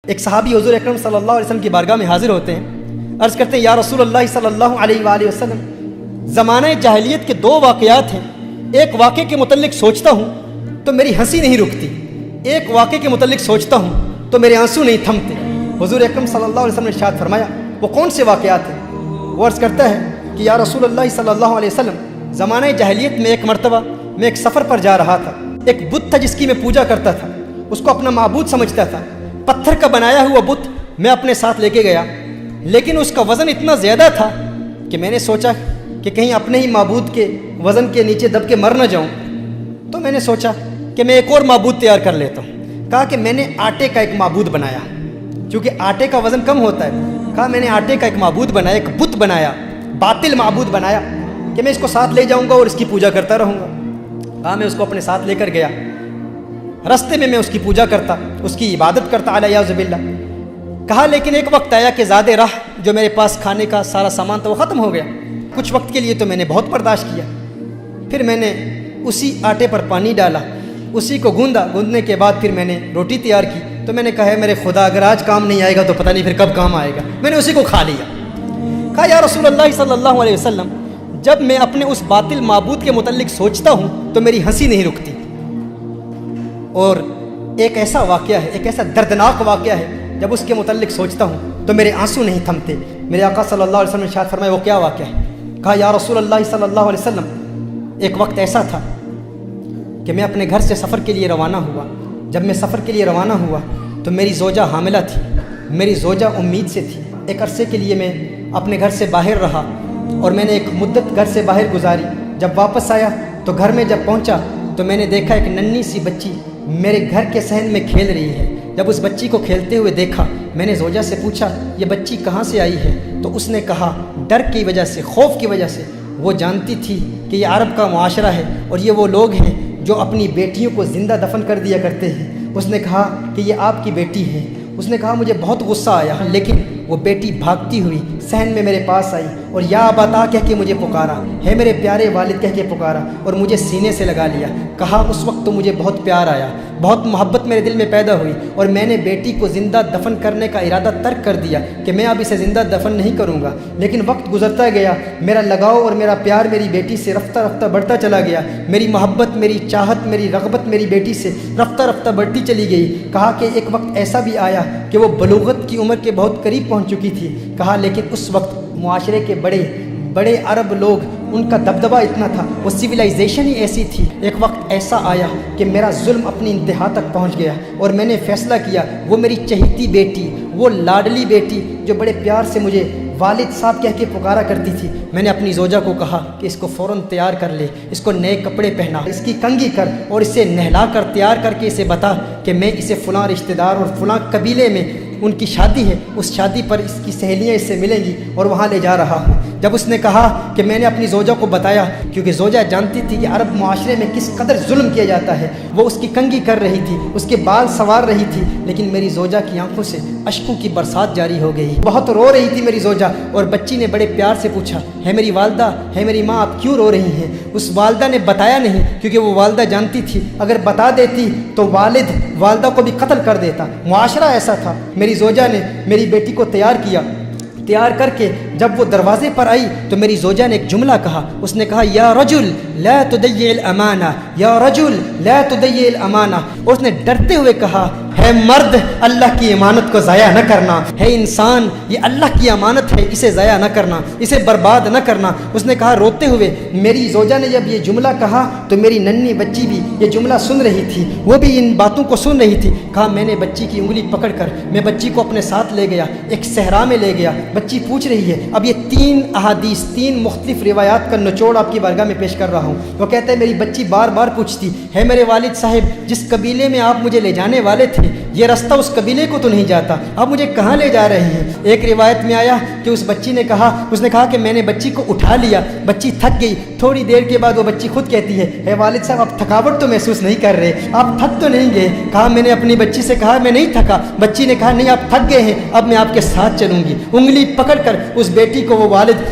ایک صحابی حضور اکرم صلی اللہ علیہ وسلم کی بارگاہ میں حاضر ہوتے ہیں، عرض کرتے ہیں یا رسول اللہ صلی اللہ علیہ وآلہ وسلم، زمانہ جاہلیت کے دو واقعات ہیں، ایک واقعے کے متعلق سوچتا ہوں تو میری ہنسی نہیں رکتی، ایک واقعے کے متعلق سوچتا ہوں تو میرے آنسو نہیں تھمتے۔ حضور اکرم صلی اللہ علیہ وسلم نے ارشاد فرمایا وہ کون سے واقعات ہیں؟ وہ عرض کرتا ہے کہ یا رسول اللہ صلی اللہ علیہ وسلم، زمانہ جاہلیت میں ایک مرتبہ میں ایک سفر پر جا رہا تھا، ایک بت تھا جس کی میں پوجا کرتا تھا، اس کو اپنا معبود سمجھتا تھا، پتھر کا بنایا ہوا بت میں اپنے ساتھ لے کے گیا، لیکن اس کا وزن اتنا زیادہ تھا کہ میں نے سوچا کہ کہیں اپنے ہی معبود کے وزن کے نیچے دب کے مر نہ جاؤں، تو میں نے سوچا کہ میں ایک اور معبود تیار کر لیتا ہوں۔ کہا کہ میں نے آٹے کا ایک معبود بنایا، چونکہ آٹے کا وزن کم ہوتا ہے، کہا میں نے آٹے کا ایک معبود بنایا، ایک بت بنایا، باطل معبود بنایا کہ میں اس کو ساتھ لے جاؤں گا اور اس کی پوجا کرتا رہوں گا۔ کہا میں اس کو اپنے ساتھ لے کر گیا، رستے میں میں اس کی پوجا کرتا، اس کی عبادت کرتا علیہ باللہ۔ کہا لیکن ایک وقت آیا کہ زیادہ راہ جو میرے پاس کھانے کا سارا سامان تھا وہ ختم ہو گیا۔ کچھ وقت کے لیے تو میں نے بہت برداشت کیا، پھر میں نے اسی آٹے پر پانی ڈالا، اسی کو گوندنے کے بعد پھر میں نے روٹی تیار کی، تو میں نے کہا ہے میرے خدا اگر آج کام نہیں آئے گا تو پتہ نہیں پھر کب کام آئے گا، میں نے اسی کو کھا لیا۔ کہا یا رسول اللہ صلی اللہ علیہ وسلم، جب میں اپنے اس باطل معبود کے متعلق سوچتا ہوں تو میری ہنسی نہیں رکتی، اور ایک ایسا واقعہ ہے، ایک ایسا دردناک واقعہ ہے جب اس کے متعلق سوچتا ہوں تو میرے آنسو نہیں تھمتے۔ میرے آقا صلی اللہ علیہ وسلم نے ارشاد فرمایا وہ کیا واقعہ ہے؟ کہا یا رسول اللہ صلی اللہ علیہ وسلم، ایک وقت ایسا تھا کہ میں اپنے گھر سے سفر کے لیے روانہ ہوا۔ جب میں سفر کے لیے روانہ ہوا تو میری زوجہ حاملہ تھی، میری زوجہ امید سے تھی۔ ایک عرصے کے لیے میں اپنے گھر سے باہر رہا اور میں نے ایک مدت گھر سے باہر گزاری۔ جب واپس آیا تو گھر میں جب پہنچا تو میں نے دیکھا ایک ننھی سی بچی میرے گھر کے صحن میں کھیل رہی ہے۔ جب اس بچی کو کھیلتے ہوئے دیکھا، میں نے زوجہ سے پوچھا یہ بچی کہاں سے آئی ہے؟ تو اس نے کہا ڈر کی وجہ سے، خوف کی وجہ سے، وہ جانتی تھی کہ یہ عرب کا معاشرہ ہے اور یہ وہ لوگ ہیں جو اپنی بیٹیوں کو زندہ دفن کر دیا کرتے ہیں۔ اس نے کہا کہ یہ آپ کی بیٹی ہے۔ اس نے کہا مجھے بہت غصہ آیا، لیکن وہ بیٹی بھاگتی ہوئی صحن میں میرے پاس آئی اور یا اباتا کہہ کے مجھے پکارا، ہے میرے پیارے والد کہہ کے پکارا اور مجھے سینے سے لگا لیا۔ کہا اس وقت تو مجھے بہت پیار آیا، بہت محبت میرے دل میں پیدا ہوئی اور میں نے بیٹی کو زندہ دفن کرنے کا ارادہ ترک کر دیا کہ میں اب اسے زندہ دفن نہیں کروں گا۔ لیکن وقت گزرتا گیا، میرا لگاؤ اور میرا پیار میری بیٹی سے رفتہ رفتہ بڑھتا چلا گیا، میری محبت، میری چاہت، میری رغبت میری بیٹی سے رفتہ رفتہ بڑھتی چلی گئی۔ کہا کہ ایک وقت ایسا بھی آیا کہ وہ بلوغت کی عمر کے بہت قریب پہنچ چکی تھی۔ کہا لیکن اس وقت معاشرے کے بڑے عرب لوگ، ان کا دبدبہ اتنا تھا، وہ سویلائزیشن ہی ایسی تھی۔ ایک وقت ایسا آیا کہ میرا ظلم اپنی انتہا تک پہنچ گیا اور میں نے فیصلہ کیا وہ میری چہیتی بیٹی، وہ لاڈلی بیٹی جو بڑے پیار سے مجھے والد صاحب کہہ کے پکارا کرتی تھی، میں نے اپنی زوجہ کو کہا کہ اس کو فوراً تیار کر لے، اس کو نئے کپڑے پہنا، اس کی کنگھی کر اور اسے نہلا کر تیار کر کے اسے بتا کہ میں اسے فلاں رشتہ دار اور فلاں قبیلے میں ان کی شادی ہے، اس شادی پر اس کی سہیلیاں اس سے ملیں گی اور وہاں لے جا رہا ہوں۔ جب اس نے کہا کہ میں نے اپنی زوجہ کو بتایا، کیونکہ زوجہ جانتی تھی کہ عرب معاشرے میں کس قدر ظلم کیا جاتا ہے، وہ اس کی کنگھی کر رہی تھی، اس کے بال سنوار رہی تھی، لیکن میری زوجہ کی آنکھوں سے اشکوں کی برسات جاری ہو گئی، بہت رو رہی تھی میری زوجہ۔ اور بچی نے بڑے پیار سے پوچھا ہے میری والدہ، ہے میری ماں، آپ کیوں رو رہی ہیں؟ اس والدہ نے بتایا نہیں، کیونکہ وہ والدہ جانتی تھی اگر بتا دیتی تو والد والدہ کو بھی قتل کر دیتا، معاشرہ ایسا تھا۔ میری زوجہ نے میری بیٹی کو تیار کیا، تیار کر کے جب وہ دروازے پر آئی تو میری زوجہ نے ایک جملہ کہا، اس نے کہا یا رجل لا تضيع الامانہ، یا رجل لا تضيع الامانہ، اور اس نے ڈرتے ہوئے کہا ہے مرد اللہ کی امانت کو ضائع نہ کرنا، ہے انسان یہ اللہ کی امانت ہے، اسے ضائع نہ کرنا، اسے برباد نہ کرنا۔ اس نے کہا روتے ہوئے، میری زوجہ نے جب یہ جملہ کہا تو میری ننھی بچی بھی یہ جملہ سن رہی تھی، وہ بھی ان باتوں کو سن رہی تھی۔ کہا میں نے بچی کی انگلی پکڑ کر میں بچی کو اپنے ساتھ لے گیا، ایک صحرا میں لے گیا، بچی پوچھ رہی ہے۔ اب یہ 3 احادیث، 3 مختلف روایات کا نچوڑ آپ کی بارگاہ میں پیش کر رہا ہوں۔ وہ کہتا ہے میری بچی بار بار پوچھتی ہے میرے والد صاحب جس قبیلے میں آپ مجھے لے جانے والے تھے یہ رستہ اس قبیلے کو تو نہیں جاتا، آپ مجھے کہاں لے جا رہے ہیں؟ ایک روایت میں آیا کہ اس بچی نے کہا، اس نے کہا کہ میں نے بچی کو اٹھا لیا، بچی تھک گئی، تھوڑی دیر کے بعد وہ بچی خود کہتی ہے والد صاحب آپ تھکاوٹ تو محسوس نہیں کر رہے، آپ تھک تو نہیں گئے؟ کہا میں نے اپنی بچی سے کہا میں نہیں تھکا۔ بچی نے کہا نہیں آپ تھک گئے ہیں، اب میں آپ کے ساتھ چلوں گی۔ انگلی پکڑ کر اس بیٹی کو وہ والد